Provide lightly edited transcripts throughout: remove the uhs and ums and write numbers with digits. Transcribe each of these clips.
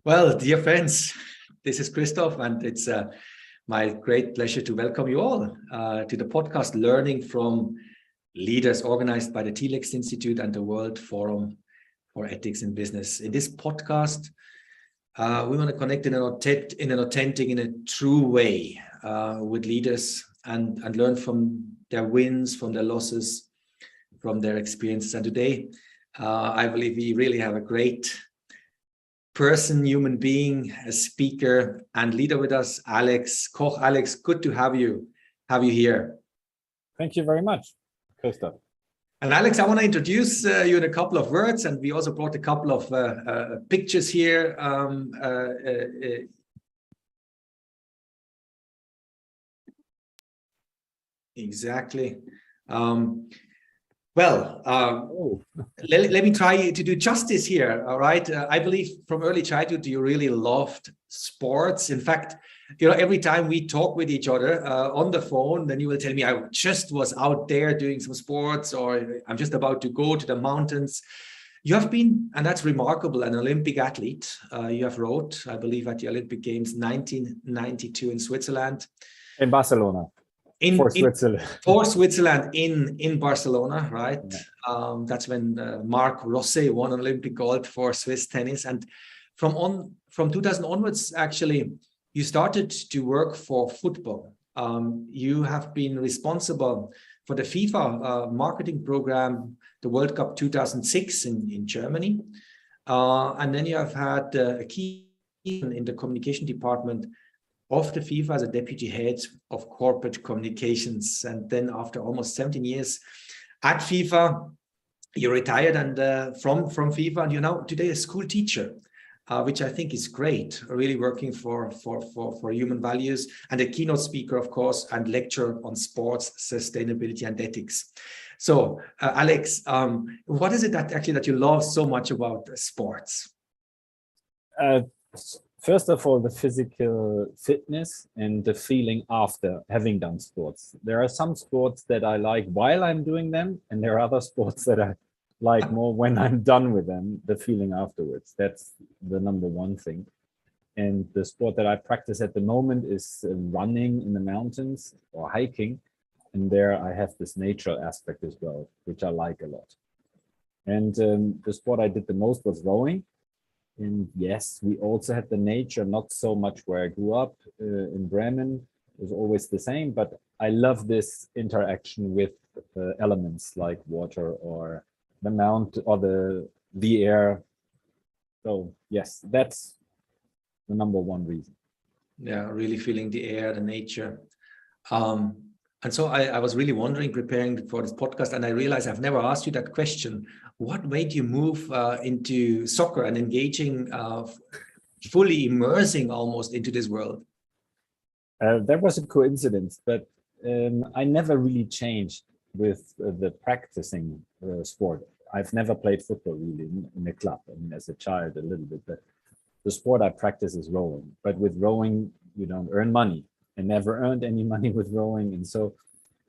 Well, dear friends, this is Christoph, and it's my great pleasure to welcome you all to the podcast Learning from Leaders, organized by the TLEX Institute and the World Forum for Ethics in Business. In this podcast, we want to connect in an authentic, in a true way with leaders and learn from their wins, from their losses, from their experiences. And today, I believe we really have a great person, human being, a speaker and leader with us, Alex Koch. Alex, good to have you here. Thank you very much, Christoph. And Alex, I want to introduce you in a couple of words, and we also brought a couple of pictures here. Exactly. Let me try to do justice here. All right. I believe from early childhood, you really loved sports. In fact, every time we talk with each other on the phone, then you will tell me, I just was out there doing some sports, or I'm just about to go to the mountains. You have been, and that's remarkable, an Olympic athlete. You have rowed, I believe, at the Olympic Games 1992 in Switzerland. In Barcelona. For Switzerland in Barcelona, right? Yeah. That's when Marc Rosset won Olympic gold for Swiss tennis. And from 2000 onwards, actually, you started to work for football. You have been responsible for the FIFA marketing program, the World Cup 2006 in Germany. And then you have had a key in the communication department of the FIFA as a deputy head of corporate communications. And then after almost 17 years at FIFA, you retired and from FIFA, and you're now today a school teacher, which I think is great, really working for human values, and a keynote speaker, of course, and lecturer on sports, sustainability, and ethics. So, Alex, what is it that you love so much about sports? First of all, the physical fitness and the feeling after having done sports. There are some sports that I like while I'm doing them, and there are other sports that I like more when I'm done with them, the feeling afterwards. That's the number one thing. And the sport that I practice at the moment is running in the mountains or hiking. And there I have this nature aspect as well, which I like a lot. And the sport I did the most was rowing. And yes, we also had the nature, not so much where I grew up in Bremen. It was always the same, but I love this interaction with elements like water or the mount or the air. So yes, that's the number one reason. Yeah, really feeling the air, the nature. And so I was really wondering, preparing for this podcast, and I realized I've never asked you that question. What made you move into soccer and engaging, fully immersing almost into this world? That was a coincidence, but I never really changed with the practicing sport. I've never played football really in a club. I mean, as a child, a little bit, but the sport I practice is rowing. But with rowing, you don't earn money. I never earned any money with rowing. And so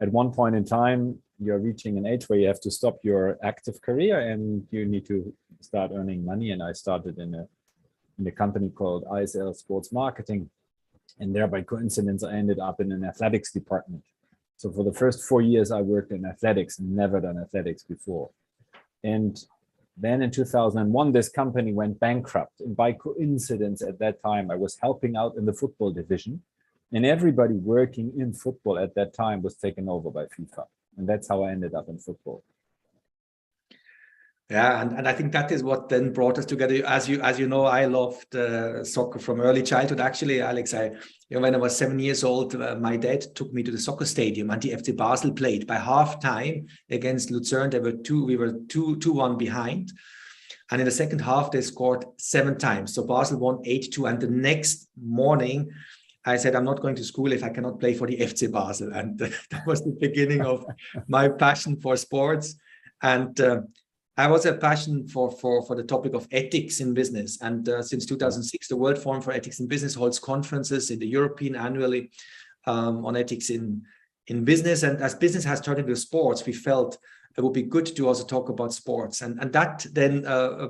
at one point in time, you're reaching an age where you have to stop your active career and you need to start earning money. And I started in a company called ISL Sports Marketing. And there, by coincidence, I ended up in an athletics department. So for the first 4 years, I worked in athletics and never done athletics before. And then in 2001, this company went bankrupt. And by coincidence, at that time, I was helping out in the football division. And everybody working in football at that time was taken over by FIFA. And that's how I ended up in football. Yeah, and I think that is what then brought us together. As you know, I loved soccer from early childhood. Actually, Alex, when I was 7 years old, my dad took me to the soccer stadium, and the FC Basel played. By halftime against Lucerne, we were 2-1 behind. And in the second half, they scored 7 times. So Basel won 8-2. And the next morning, I said, I'm not going to school if I cannot play for the FC Basel. And that was the beginning of my passion for sports. And I was a passion for the topic of ethics in business. And since 2006, the World Forum for Ethics in Business holds conferences in the European annually on ethics in business. And as business has turned into sports, we felt it would be good to also talk about sports. And that then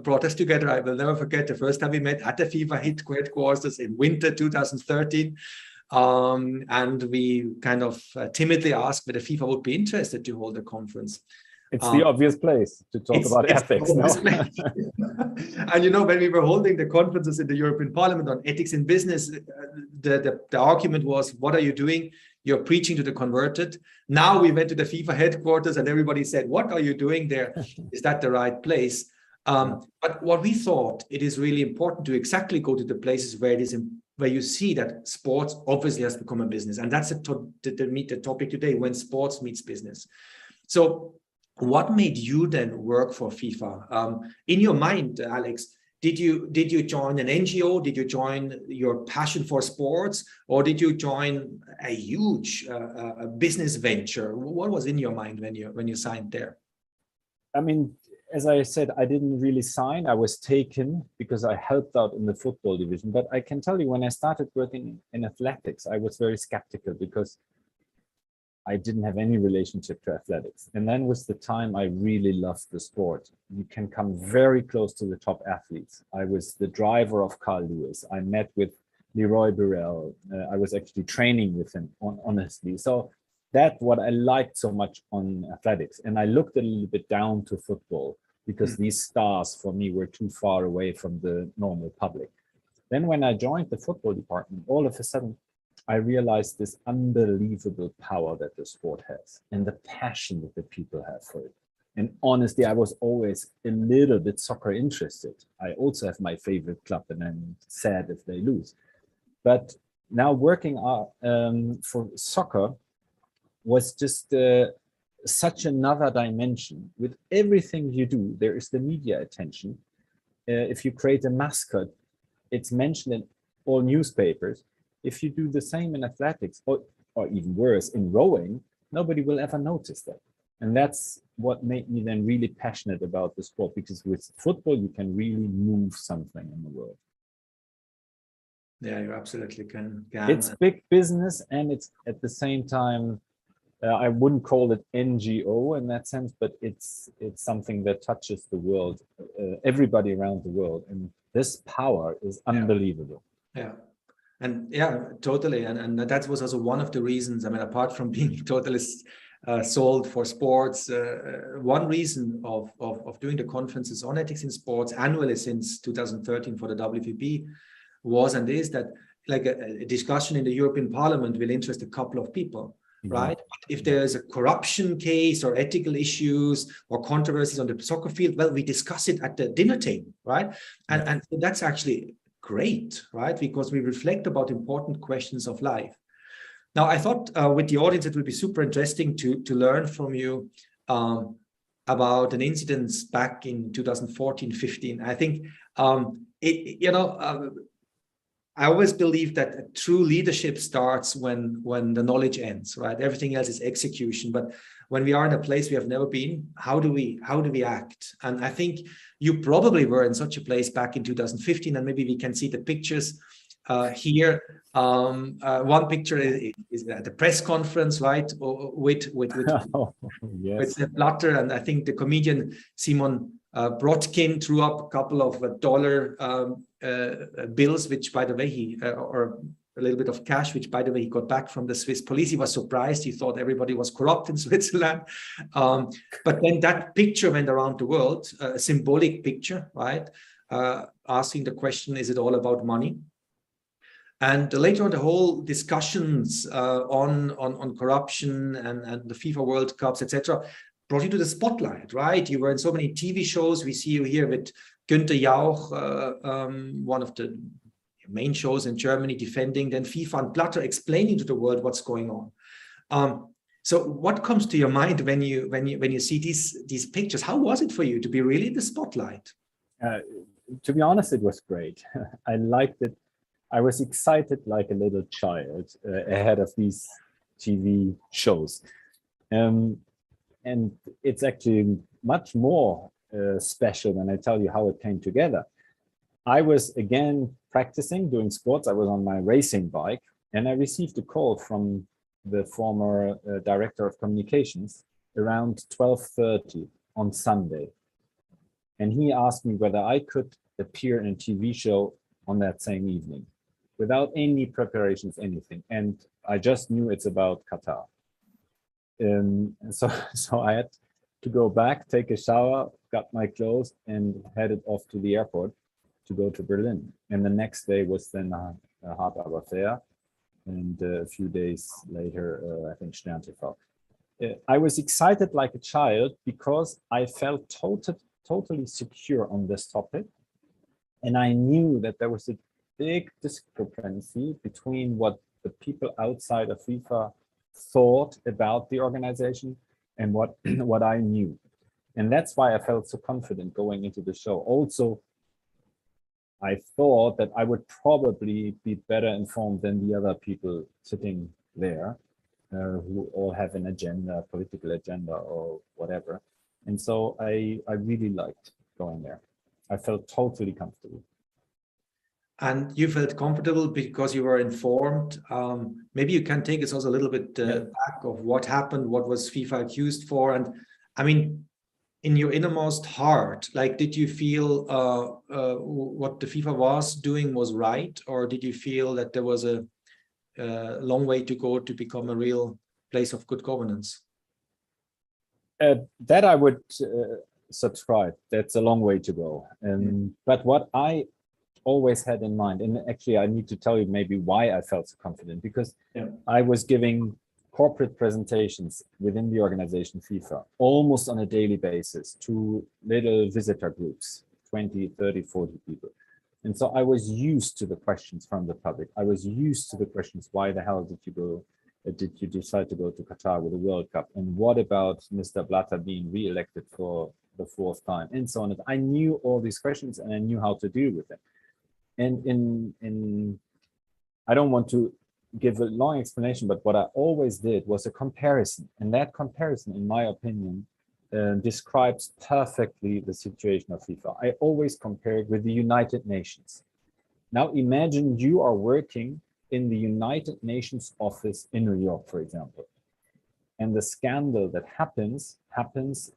brought us together. I will never forget the first time we met at the FIFA headquarters in winter 2013. And we kind of timidly asked whether FIFA would be interested to hold a conference. It's the obvious place to talk about ethics. No? And, you know, when we were holding the conferences in the European Parliament on ethics in business, the argument was, what are you doing? You're preaching to the converted. Now we went to the FIFA headquarters and everybody said, what are you doing there? Is that the right place? But what we thought, it is really important to exactly go to the places where it is where you see that sports obviously has become a business. And that's the topic today, when sports meets business. So what made you then work for FIFA? In your mind, Alex, did you join an NGO? Did you join your passion for sports? Or did you join a huge business venture? What was in your mind when you signed there? I mean, as I said, I didn't really sign. I was taken because I helped out in the football division. But I can tell you, when I started working in athletics, I was very skeptical because I didn't have any relationship to athletics. And then was the time I really loved the sport. You can come very close to the top athletes. I was the driver of Carl Lewis. I met with Leroy Burrell. I was actually training with him, honestly. So that's what I liked so much on athletics. And I looked a little bit down to football because these stars for me were too far away from the normal public. Then when I joined the football department, all of a sudden, I realized this unbelievable power that the sport has and the passion that the people have for it. And honestly, I was always a little bit soccer interested. I also have my favorite club and I'm sad if they lose. But now working for soccer was just such another dimension. With everything you do, there is the media attention. If you create a mascot, it's mentioned in all newspapers. If you do the same in athletics, or even worse, in rowing, nobody will ever notice that. And that's what made me then really passionate about the sport, because with football, you can really move something in the world. Yeah, you absolutely can. It's big business, and it's at the same time, I wouldn't call it NGO in that sense, but it's something that touches the world, everybody around the world. And this power is unbelievable. Yeah. And yeah, totally. And that was also one of the reasons, I mean, apart from being totally sold for sports, one reason of doing the conferences on ethics in sports annually since 2013 for the WFP was and is that like a discussion in the European Parliament will interest a couple of people, right? But if there's a corruption case or ethical issues or controversies on the soccer field, well, we discuss it at the dinner table, right? And that's actually great, right? Because we reflect about important questions of life. Now, I thought with the audience, it would be super interesting to learn from you about an incident back in 2014-15. I think, I always believe that true leadership starts when the knowledge ends, right? Everything else is execution. But when we are in a place we have never been, how do we act? And I think you probably were in such a place back in 2015, and maybe we can see the pictures here. One picture is at the press conference, right? With Sepp Blatter, and I think the comedian Simon Brodkin threw up a couple of dollar bills, which, by the way, or a little bit of cash, which, by the way, he got back from the Swiss police. He was surprised. He thought everybody was corrupt in Switzerland. But then that picture went around the world, a symbolic picture, right? Asking the question, is it all about money? And later on, the whole discussions on corruption and the FIFA World Cups, etc., brought you to the spotlight, right? You were in so many TV shows. We see you here with Günther Jauch, one of the main shows in Germany, defending then FIFA, and Blatter explaining to the world what's going on. So what comes to your mind when you see these pictures? How was it for you to be really in the spotlight? To be honest, it was great. I liked it. I was excited like a little child ahead of these TV shows. And it's actually much more special when I tell you how it came together. I was again practicing doing sports. I was on my racing bike, and I received a call from the former director of communications around 12:30 on Sunday. And he asked me whether I could appear in a TV show on that same evening without any preparations, anything. And I just knew it's about Qatar. So I had to go back, take a shower, got my clothes, and headed off to the airport to go to Berlin. And the next day was then a hard hour fair. And a few days later, I think Stern TV. I was excited like a child because I felt totally secure on this topic. And I knew that there was a big discrepancy between what the people outside of FIFA thought about the organization and what I knew. And that's why I felt so confident going into the show. Also, I thought that I would probably be better informed than the other people sitting there, who all have an agenda, political agenda or whatever. And so I really liked going there. I felt totally comfortable. And you felt comfortable because you were informed. Maybe you can take us also a little bit back of what happened, what was FIFA accused for. And I mean, in your innermost heart, like, did you feel what the FIFA was doing was right? Or did you feel that there was a long way to go to become a real place of good governance? That I would subscribe. That's a long way to go. But what I always had in mind, and actually I need to tell you maybe why I felt so confident, because I was giving corporate presentations within the organization FIFA almost on a daily basis to little visitor groups, 20, 30, 40 people. And so I was used to the questions from the public. I was used to the questions, why the hell did you decide to go to Qatar with the World Cup? And what about Mr. Blatter being re-elected for the 4th time? And so on. I knew all these questions and I knew how to deal with them. And I don't want to give a long explanation, but what I always did was a comparison. And that comparison, in my opinion, describes perfectly the situation of FIFA. I always compare it with the United Nations. Now imagine you are working in the United Nations office in New York, for example. And the scandal that happens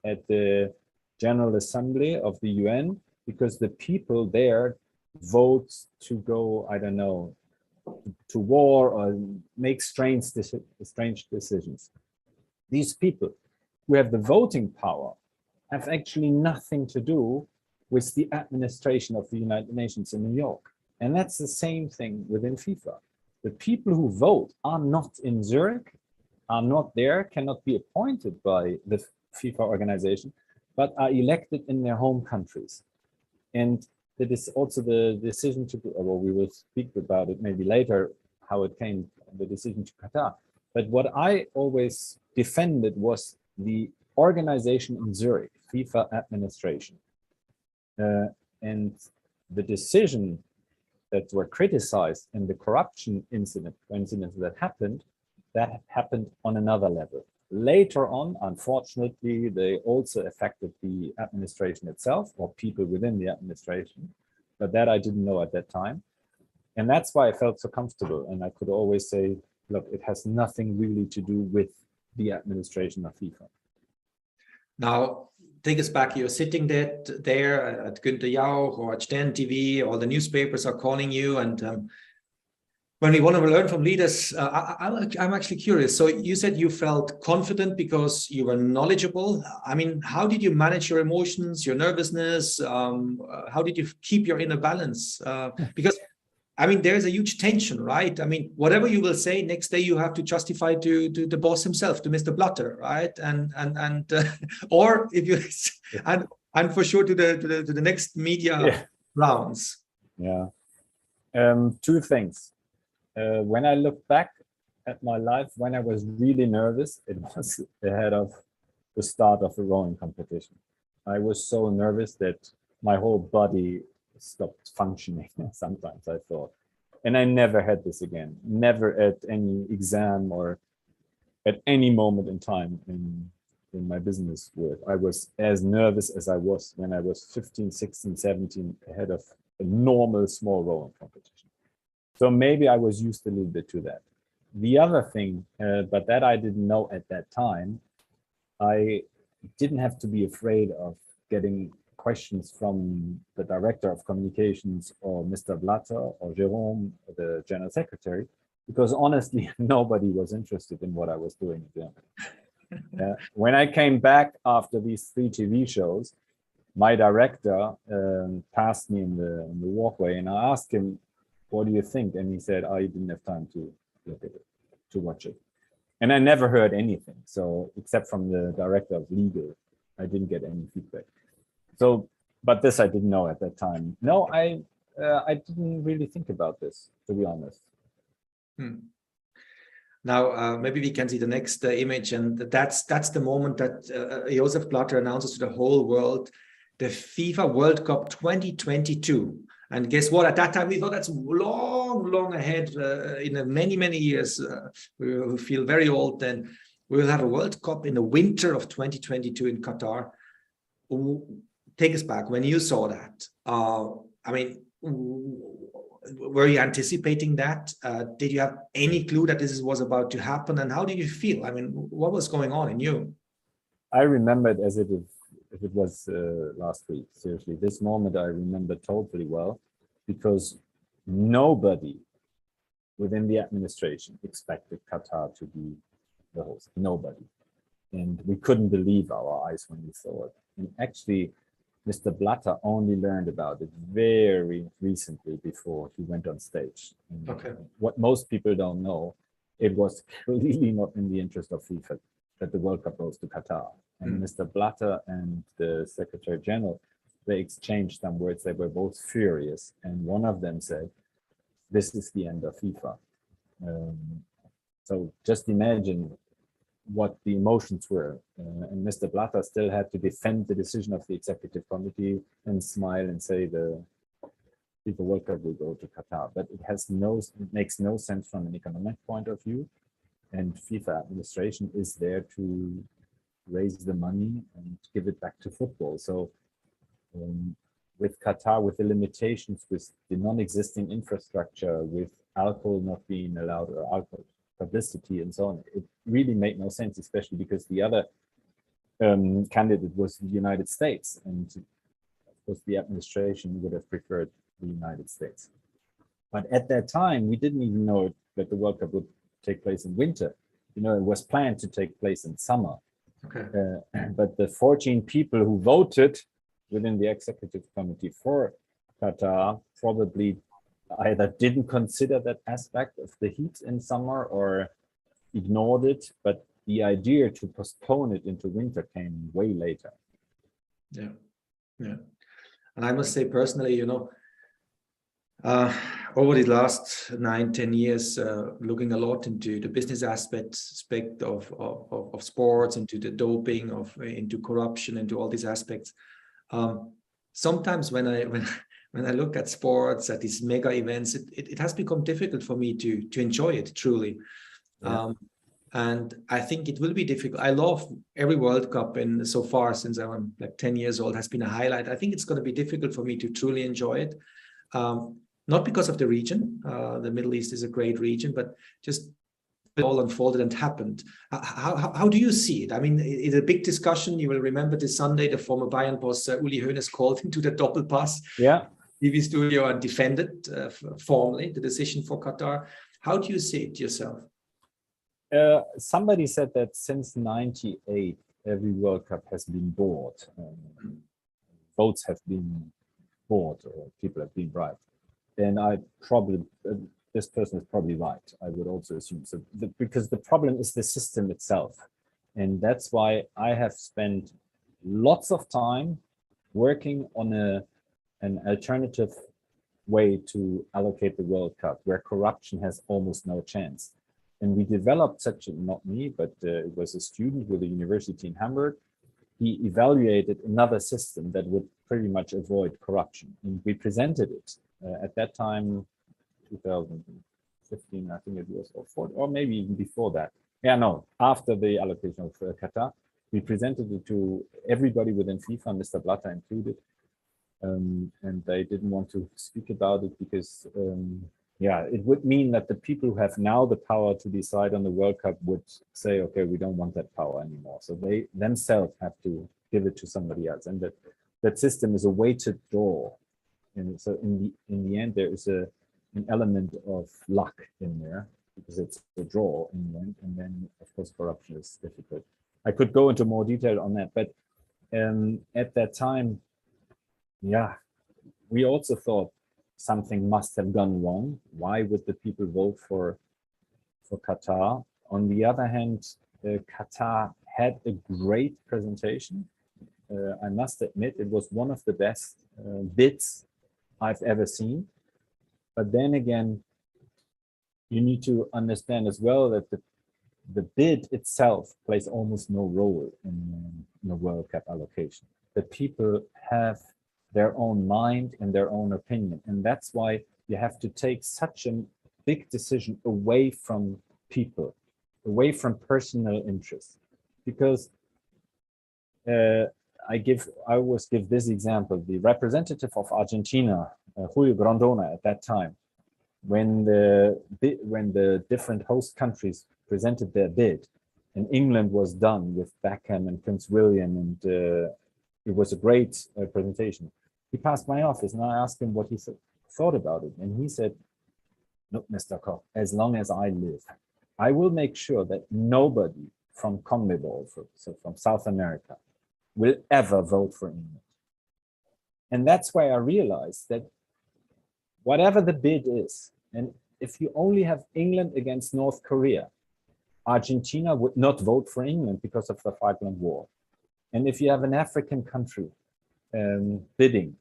at the General Assembly of the UN because the people there vote to go, I don't know, to war or make strange decisions. These people who have the voting power have actually nothing to do with the administration of the United Nations in New York. And that's the same thing within FIFA. The people who vote are not in Zurich, are not there, cannot be appointed by the FIFA organization, but are elected in their home countries. And that is also the decision to, well, we will speak about it maybe later, how it came, the decision to Qatar. But what I always defended was the organization in Zurich, FIFA administration. And the decision that were criticized in the corruption incidents that happened on another level. Later on, unfortunately, they also affected the administration itself or people within the administration, but that I didn't know at that time. And that's why I felt so comfortable. And I could always say, look, it has nothing really to do with the administration of FIFA. Now, take us back. You're sitting there at Günther Jauch or at Stern TV, all the newspapers are calling you. And when we want to learn from leaders, I'm actually curious. So you said you felt confident because you were knowledgeable. I mean, how did you manage your emotions, your nervousness? How did you keep your inner balance? Because, I mean, there's a huge tension, right? I mean, whatever you will say, next day you have to justify to the boss himself, to Mr. Blatter, right? And or if you and for sure to the next media rounds. Yeah. Two things. When I look back at my life, when I was really nervous, it was ahead of the start of a rowing competition. I was so nervous that my whole body stopped functioning sometimes, I thought. And I never had this again, never at any exam or at any moment in time in my business work. I was as nervous as I was when I was 15, 16, 17, ahead of a normal small rowing competition. So maybe I was used a little bit to that. The other thing, but that I didn't know at that time, I didn't have to be afraid of getting questions from the director of communications or Mr. Blatter or Jerome, the general secretary, because honestly, nobody was interested in what I was doing in Germany. When I came back after these 3 TV shows, my director passed me in the walkway, and I asked him, "What do you think?" And he said, "Oh, you didn't have time to look at it, to watch it." And I never heard anything. So except from the director of legal, I didn't get any feedback. So, but this I didn't know at that time. No, I didn't really think about this, to be honest. Now, maybe we can see the next image, and that's the moment that Josef Blatter announces to the whole world the FIFA World Cup 2022. And guess what? At that time, we thought that's long ahead. In many years, we feel very old. Then we will have a World Cup in the winter of 2022 in Qatar. Take us back when you saw that. I mean, were you anticipating that? Did you have any clue that this was about to happen? And how did you feel? I mean, what was going on in you? I remember it as if it was last week. Seriously, this moment I remember totally well, because nobody within the administration expected Qatar to be the host. Nobody. And we couldn't believe our eyes when we saw it. And actually, Mr. Blatter only learned about it very recently before he went on stage. And okay. What most people don't know, it was clearly not in the interest of FIFA that the World Cup goes to Qatar. And Mr. Blatter and the Secretary General, they exchanged some words. They were both furious. And one of them said, "This is the end of FIFA." So just imagine what the emotions were. And Mr. Blatter still had to defend the decision of the executive committee and smile and say the FIFA World Cup will go to Qatar. But it makes no sense from an economic point of view. And FIFA administration is there to raise the money and give it back to football. So with Qatar, with the limitations, with the non-existing infrastructure, with alcohol not being allowed or alcohol publicity and so on, it really made no sense, especially because the other candidate was the United States, and of course the administration would have preferred the United States. But at that time, we didn't even know that the World Cup would take place in winter. You know, it was planned to take place in summer. Okay. But the 14 people who voted within the executive committee for Qatar probably either didn't consider that aspect of the heat in summer or ignored it, but the idea to postpone it into winter came way later. Yeah. And I must say personally, you know, over the last 9-10 years, looking a lot into the business aspect of sports, into the doping, into corruption, into all these aspects. Sometimes when I look at sports, at these mega events, it has become difficult for me to enjoy it truly. Yeah. And I think it will be difficult. I love every World Cup, and so far since I'm like 10 years old has been a highlight. I think it's going to be difficult for me to truly enjoy it. Not because of the region. The Middle East is a great region, but just it all unfolded and happened. How do you see it? I mean, it's a big discussion. You will remember this Sunday, the former Bayern boss, Uli Hoeneß, called into the Doppelpass. Yeah. TV studio and defended formally the decision for Qatar. How do you see it yourself? Somebody said that since '98, every World Cup has been bought. Votes have been bought, or people have been bribed. And I probably, this person is probably right, I would also assume. So because the problem is the system itself. And that's why I have spent lots of time working on an alternative way to allocate the World Cup, where corruption has almost no chance. And we developed such a, not me, but it was a student with a university in Hamburg. He evaluated another system that would pretty much avoid corruption. And we presented it at that time, 2015, I think it was, or maybe even before that. Yeah, no, after the allocation of Qatar, we presented it to everybody within FIFA, Mr. Blatter included. And they didn't want to speak about it because yeah, it would mean that the people who have now the power to decide on the World Cup would say, okay, we don't want that power anymore. So they themselves have to give it to somebody else. And that system is a weighted draw. And so in the end, there is an element of luck in there because it's a draw in the end. And then, of course, corruption is difficult. I could go into more detail on that, but at that time, yeah, we also thought something must have gone wrong. Why would the people vote for Qatar? On the other hand, Qatar had a great presentation. I must admit, it was one of the best bids I've ever seen. But then again, you need to understand as well that the bid itself plays almost no role in the World Cup allocation. The people have their own mind and their own opinion. And that's why you have to take such a big decision away from people, away from personal interests. Because I always give this example. The representative of Argentina, Julio Grondona, at that time, when the different host countries presented their bid, and England was done with Beckham and Prince William, and it was a great presentation. He passed my office, and I asked him what he thought about it, and he said, "Look, Mr. Koch, as long as I live, I will make sure that nobody from CONMEBOL, so from South America, will ever vote for England." And that's why I realized that whatever the bid is, and if you only have England against North Korea, Argentina would not vote for England because of the Falkland War. And if you have an African country bidding,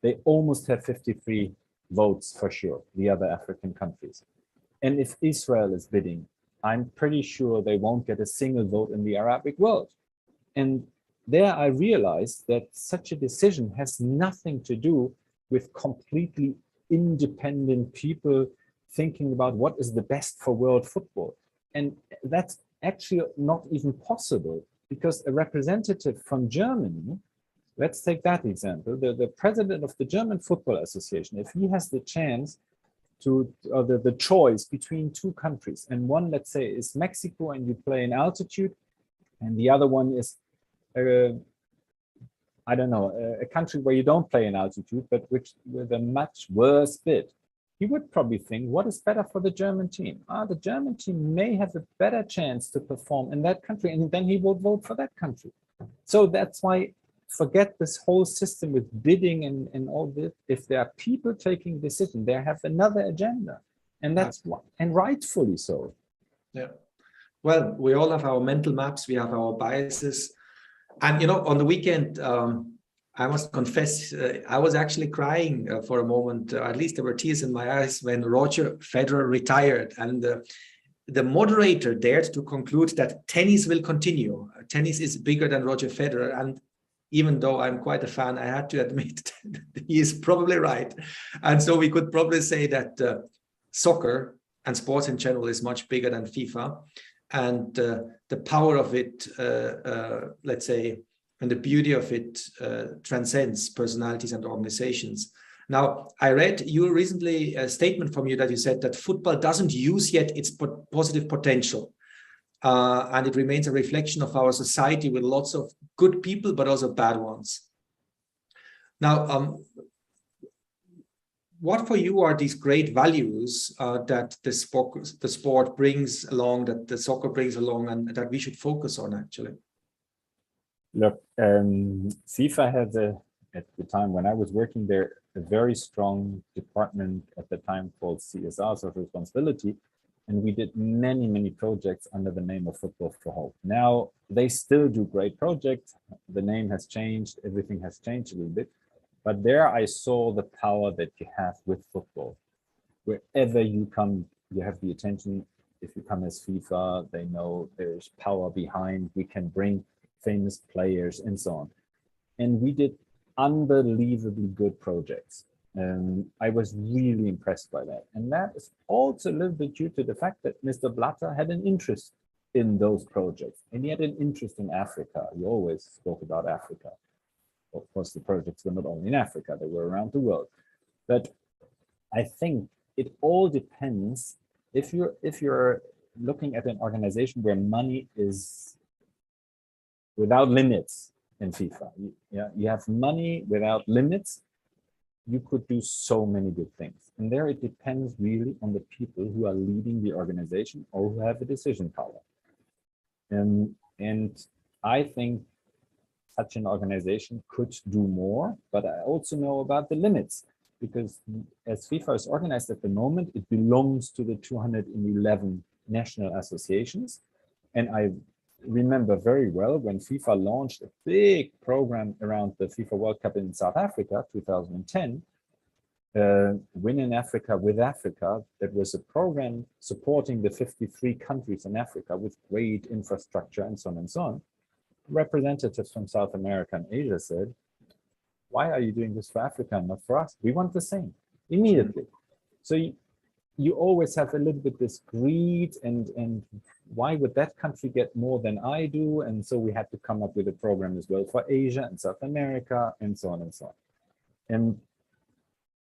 they almost have 53 votes for sure, the other African countries. And if Israel is bidding, I'm pretty sure they won't get a single vote in the Arabic world. And there I realized that such a decision has nothing to do with completely independent people thinking about what is the best for world football. And that's actually not even possible, because a representative from Germany, let's take that example, the president of the German Football Association, if he has the chance to, or the choice between two countries, and one, let's say, is Mexico and you play in altitude, and the other one is, I don't know, a country where you don't play in altitude, but with a much worse bid, he would probably think, what is better for the German team? The German team may have a better chance to perform in that country, and then he would vote for that country. So that's why, forget this whole system with bidding and all this. If there are people taking decisions, they have another agenda, and that's what, and rightfully so. Yeah. Well, we all have our mental maps, we have our biases. And, you know, on the weekend, I must confess, I was actually crying for a moment. At least there were tears in my eyes when Roger Federer retired. And the moderator dared to conclude that tennis will continue. Tennis is bigger than Roger Federer. And even though I'm quite a fan, I had to admit that he is probably right. And so we could probably say that soccer and sports in general is much bigger than FIFA. And the power of it, let's say, and the beauty of it transcends personalities and organizations. Now, I read you recently a statement from you that you said that football doesn't use yet its positive potential. And it remains a reflection of our society with lots of good people, but also bad ones. Now, what for you are these great values that the sport brings along, that the soccer brings along, and that we should focus on, actually? Look, FIFA had, at the time when I was working there, a very strong department at the time called CSR, Social Responsibility, and we did many, many projects under the name of Football for Hope. Now, they still do great projects. The name has changed, everything has changed a little bit. But there I saw the power that you have with football. Wherever you come, you have the attention. If you come as FIFA, they know there's power behind. We can bring famous players and so on. And we did unbelievably good projects. I was really impressed by that. And that is also a little bit due to the fact that Mr. Blatter had an interest in those projects. And he had an interest in Africa. He always spoke about Africa. Of course, the projects were not only in Africa, they were around the world. But I think it all depends. If you're looking at an organization where money is without limits in FIFA, you have money without limits, you could do so many good things. And there it depends really on the people who are leading the organization or who have the decision power. And I think such an organization could do more, but I also know about the limits, because as FIFA is organized at the moment, it belongs to the 211 national associations. And I remember very well when FIFA launched a big program around the FIFA World Cup in South Africa, 2010, Win in Africa with Africa. That was a program supporting the 53 countries in Africa with great infrastructure and so on and so on. Representatives from South America and Asia said, why are you doing this for Africa and not for us? We want the same immediately. So you always have a little bit this greed and why would that country get more than I do? And so we had to come up with a program as well for Asia and South America and so on and so on. And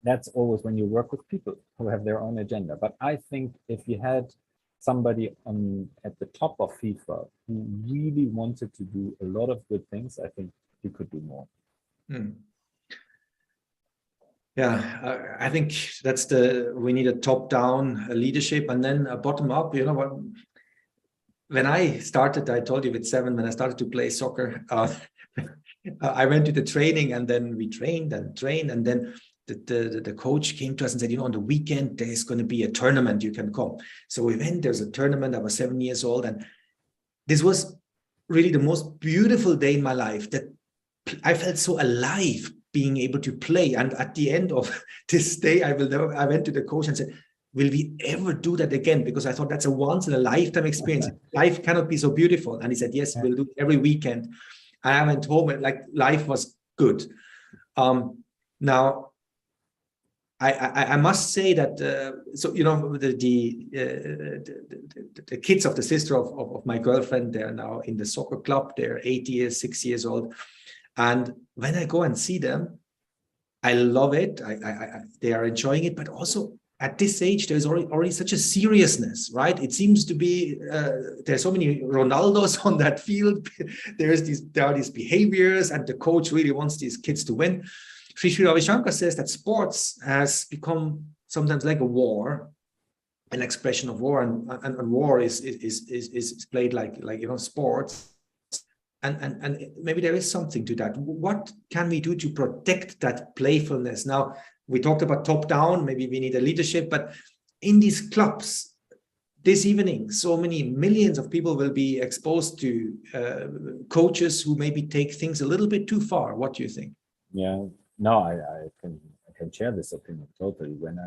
that's always when you work with people who have their own agenda. But I think if you had somebody at the top of FIFA who really wanted to do a lot of good things, I think he could do more. Yeah, I think that's we need a top-down leadership and then a bottom-up. You know what? When I started, I told you with 7, when I started to play soccer, I went to the training and then we trained, and then the coach came to us and said, you know, on the weekend, there's going to be a tournament, you can come. So we went, there's a tournament. I was 7 years old. And this was really the most beautiful day in my life, that I felt so alive being able to play. And at the end of this day, I went to the coach and said, will we ever do that again? Because I thought that's a once in a lifetime experience. Life cannot be so beautiful. And he said, yes, we'll do it every weekend. And I went home and like life was good. Now, I must say that, so, you know, the kids of the sister of my girlfriend, they're now in the soccer club. They're 6 years old. And when I go and see them, I love it. They are enjoying it, but also at this age, there's already such a seriousness, right? It seems to be, there's so many Ronaldos on that field. There are these behaviors, and the coach really wants these kids to win. Sri Ravi Shankar says that sports has become sometimes like a war, an expression of war, and war is played like you know, sports. And maybe there is something to that. What can we do to protect that playfulness? Now, we talked about top down, maybe we need a leadership, but in these clubs, this evening, so many millions of people will be exposed to coaches who maybe take things a little bit too far. What do you think? Yeah, no, I can share this opinion totally. When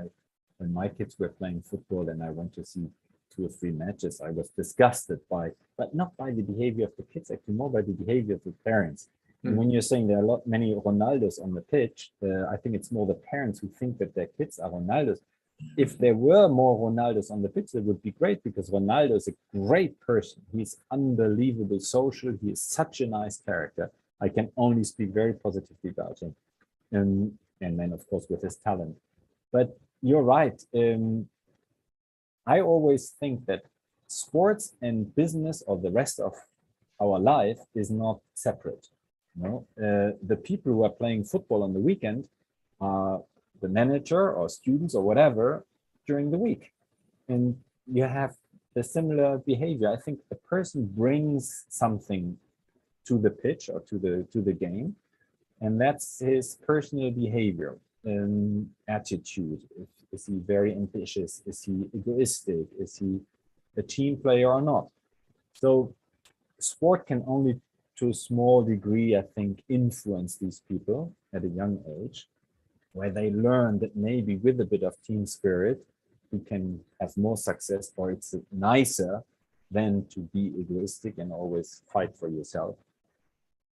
my kids were playing football and I went to see 2 or 3 matches, I was disgusted but not by the behavior of the kids, actually more by the behavior of the parents. And when you're saying there are many Ronaldos on the pitch, I think it's more the parents who think that their kids are Ronaldos. If there were more Ronaldos on the pitch, that would be great, because Ronaldo is a great person. He's unbelievable social. He is such a nice character. I can only speak very positively about him. And then, of course, with his talent. But you're right. I always think that sports and business, or the rest of our life, is not separate. You know, the people who are playing football on the weekend are the manager or students or whatever during the week, and you have the similar behavior. I think the person brings something to the pitch or to the game, and that's his personal behavior and attitude. Is he very ambitious? Is he egoistic? Is he a team player or not? So sport can only to a small degree, I think, influence these people at a young age, where they learn that maybe with a bit of team spirit, you can have more success, or it's nicer than to be egoistic and always fight for yourself.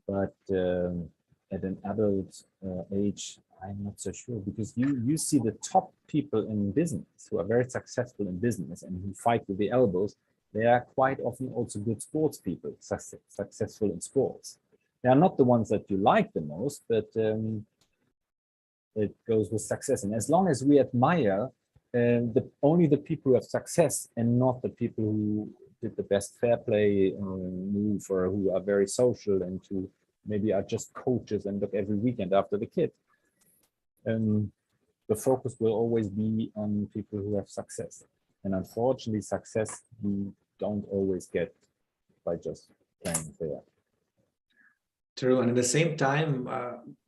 But at an adult age, I'm not so sure, because you see the top people in business who are very successful in business and who fight with the elbows. They are quite often also good sports people, successful in sports. They are not the ones that you like the most, but it goes with success. And as long as we admire only the people who have success and not the people who did the best fair play move, or who are very social and who maybe are just coaches and look every weekend after the kid. The focus will always be on people who have success. And unfortunately, success we don't always get by just playing fair. True, and at the same time,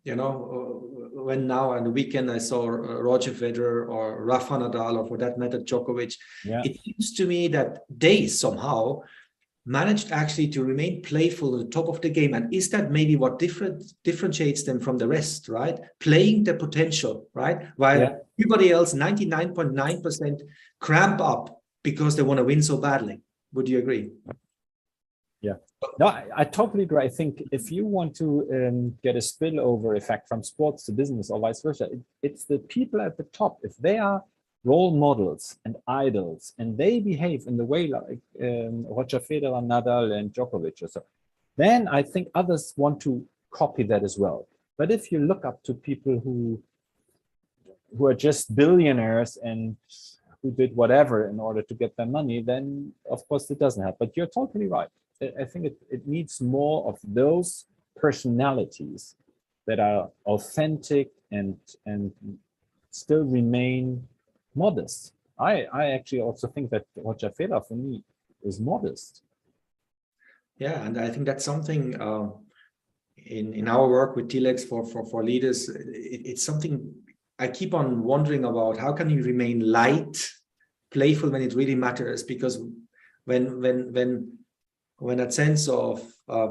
when now on the weekend I saw Roger Federer or Rafa Nadal, or for that matter Djokovic, it seems to me that they somehow managed actually to remain playful at the top of the game. And is that maybe what differentiates them from the rest, right? Playing the potential, right? While everybody else, 99.9% cramp up because they want to win so badly. Would you agree? Yeah. No, I totally agree. I think if you want to get a spillover effect from sports to business or vice versa, it's the people at the top. If they are role models and idols and they behave in the way like Roger Federer, Nadal and Djokovic or so, then I think others want to copy that as well. But if you look up to people who are just billionaires and who did whatever in order to get their money, then of course it doesn't help. But you're totally right. I think it needs more of those personalities that are authentic and still remain modest. I actually also think that Roger Federer for me is modest. Yeah, and I think that's something in our work with TLEX for leaders. It's something I keep on wondering about. How can you remain light, playful when it really matters? Because when that sense of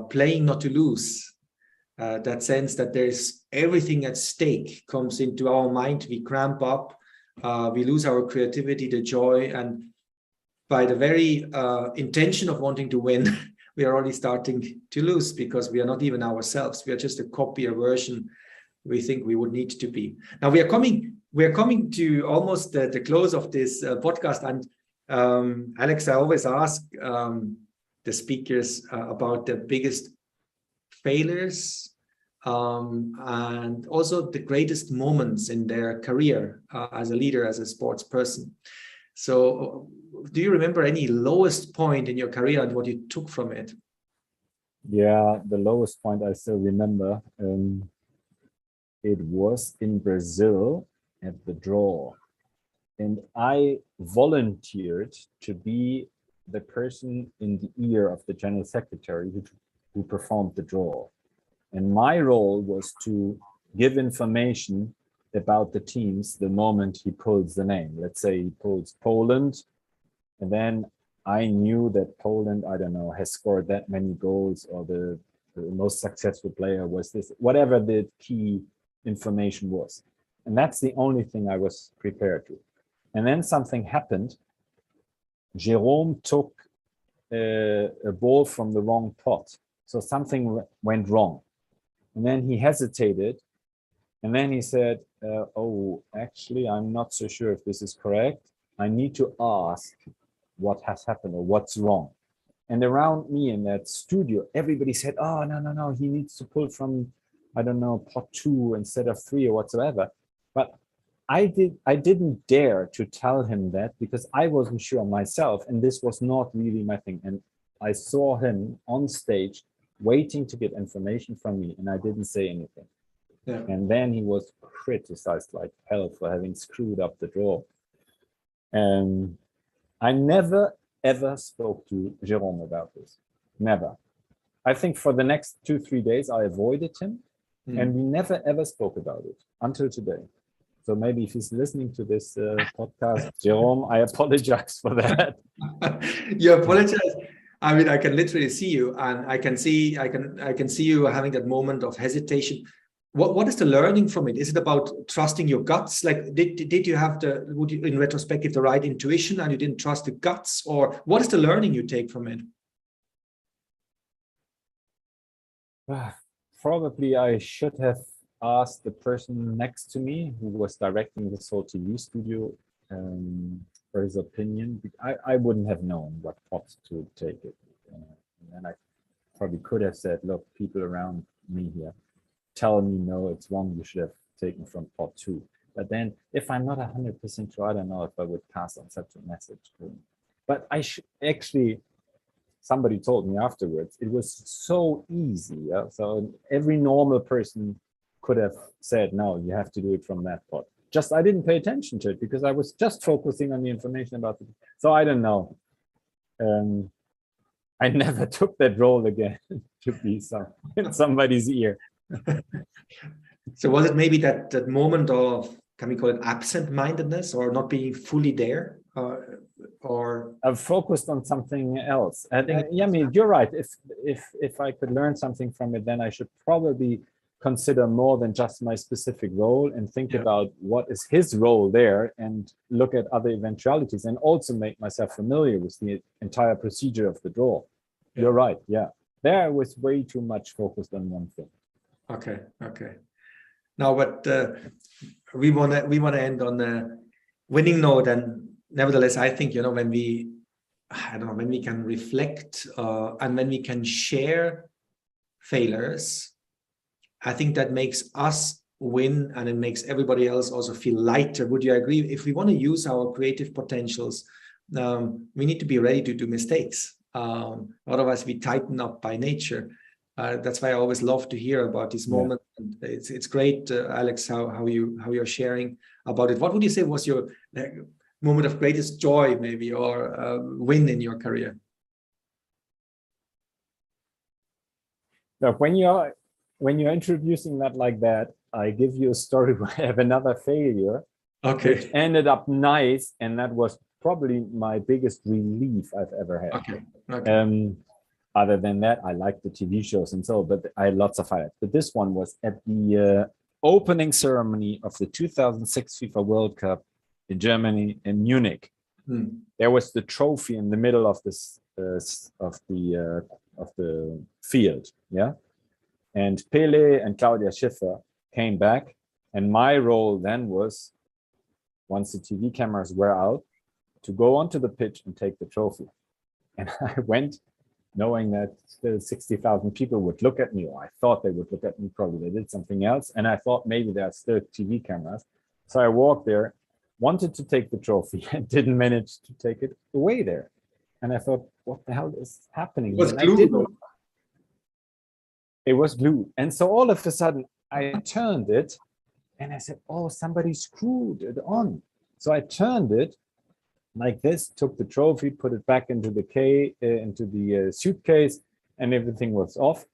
playing not to lose, that sense that there's everything at stake comes into our mind, we cramp up, we lose our creativity, the joy, and by the very intention of wanting to win, we are already starting to lose because we are not even ourselves. We are just a copy, a version we think we would need to be. Now we are coming to almost the close of this podcast, and Alex, I always ask the speakers about the biggest failures and also the greatest moments in their career as a leader, as a sports person. So do you remember any lowest point in your career and what you took from it? Yeah, the lowest point I still remember. It was in Brazil at the draw. And I volunteered to be the person in the ear of the general secretary who performed the draw. And my role was to give information about the teams the moment he pulls the name. Let's say he pulls Poland, and then I knew that Poland, I don't know, has scored that many goals, or the most successful player was this, whatever the key information was. And that's the only thing I was prepared to. And then something happened. Jerome took a ball from the wrong pot. So something went wrong. And then he hesitated. And then he said, oh, actually, I'm not so sure if this is correct. I need to ask what has happened or what's wrong. And around me in that studio, everybody said, oh, no, he needs to pull from, I don't know, pot 2 instead of 3 or whatsoever. But I didn't dare to tell him that because I wasn't sure myself, and this was not really my thing. And I saw him on stage waiting to get information from me, and I didn't say anything. Yeah. And then he was criticized like hell for having screwed up the draw. And I never, ever spoke to Jerome about this. Never. I think for the next 2-3 days, I avoided him, and we never, ever spoke about it until today. So maybe if he's listening to this podcast, Jerome, I apologize for that. You apologize. I mean, I can literally see you, and I can see you having that moment of hesitation. What is the learning from it? Is it about trusting your guts? Like, did you have in retrospective, the right intuition, and you didn't trust the guts, or what is the learning you take from it? Probably I should have asked the person next to me who was directing this whole TV studio for his opinion. I wouldn't have known what pot to take it. And I probably could have said, look, people around me here tell me, no, it's wrong, you should have taken from pot 2. But then if I'm not 100% sure, I don't know if I would pass on such a message to him. But I should actually, somebody told me afterwards, it was so easy. Yeah? So every normal person could have said, no, you have to do it from that pot. Just I didn't pay attention to it because I was just focusing on the information about it. So I don't know. I never took that role again to be in somebody's ear. So was it maybe that moment of, can we call it absent-mindedness, or not being fully there, or I've focused on something else? I think, yeah, I mean, you're right. If I could learn something from it, then I should probably consider more than just my specific role and think about what is his role there and look at other eventualities, and also make myself familiar with the entire procedure of the draw. You're right. Yeah. There I was way too much focused on one thing. Okay. Now, but we want to end on a winning note, and nevertheless, I think, when we can reflect and when we can share failures, I think that makes us win, and it makes everybody else also feel lighter. Would you agree? If we want to use our creative potentials, we need to be ready to do mistakes. Otherwise, we tighten up by nature. That's why I always love to hear about this moment. Yeah. It's great, Alex, how you're sharing about it. What would you say was your moment of greatest joy, maybe, or win in your career? Now, when you're introducing that like that, I give you a story where I have another failure, which ended up nice, and that was probably my biggest relief I've ever had. Other than that, I like the TV shows and so, but I had lots of highlights. But this one was at the opening ceremony of the 2006 FIFA World Cup in Germany, in Munich. There was the trophy in the middle of this of the field, yeah. And Pele and Claudia Schiffer came back, and my role then was, once the TV cameras were out, to go onto the pitch and take the trophy. And I went knowing that still 60,000 people would look at me, or I thought they would look at me, probably they did something else. And I thought maybe there are still TV cameras. So I walked there, wanted to take the trophy, and didn't manage to take it away there. And I thought, what the hell is happening? It was glued. It was glued. And so all of a sudden I turned it and I said, oh, somebody screwed it on. So I turned it like this, took the trophy, put it back into the suitcase, and everything was off.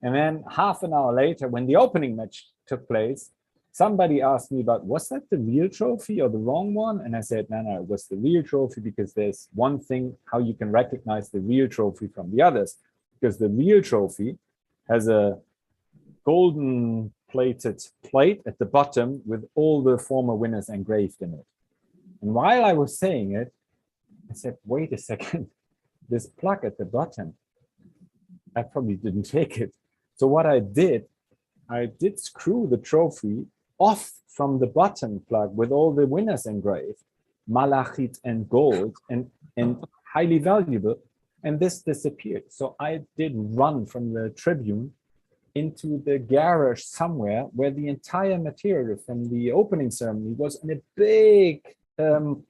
And then half an hour later, when the opening match took place, somebody asked me about, was that the real trophy or the wrong one? And I said, no, it was the real trophy, because there's one thing how you can recognize the real trophy from the others, because the real trophy has a golden plated plate at the bottom with all the former winners engraved in it. And while I was saying it, I said, wait a second, this plug at the bottom, I probably didn't take it. So what I did screw the trophy off from the bottom plug with all the winners engraved, malachite and gold, and highly valuable, and this disappeared. So I did run from the tribune into the garage somewhere where the entire material from the opening ceremony was in a big, and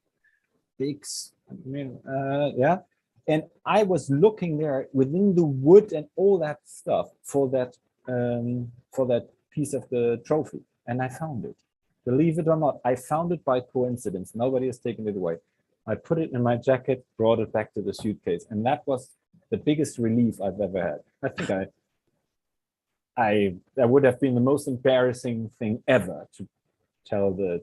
I was looking there within the wood and all that stuff for that piece of the trophy, and I found it. Believe it or not, I found it by coincidence. Nobody has taken it away. I put it in my jacket, brought it back to the suitcase, and that was the biggest relief I've ever had. I think that would have been the most embarrassing thing ever, to tell that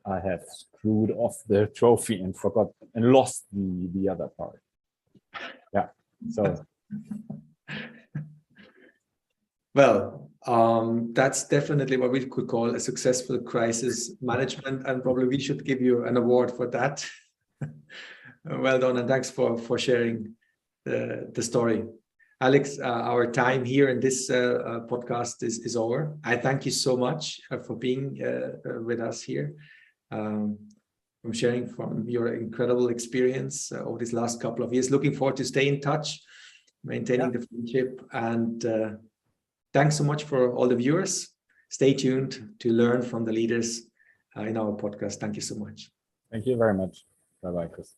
I have screwed off the trophy and forgot and lost the other part. Yeah. So. Well, that's definitely what we could call a successful crisis management, and probably we should give you an award for that. Well done, and thanks for sharing the story. Alex, our time here in this podcast is over. I thank you so much for being with us here. From sharing from your incredible experience over these last couple of years. Looking forward to stay in touch, maintaining the friendship, and thanks so much for all the viewers. Stay tuned to learn from the leaders in our podcast. Thank you so much. Thank you very much. Bye-bye, Chris.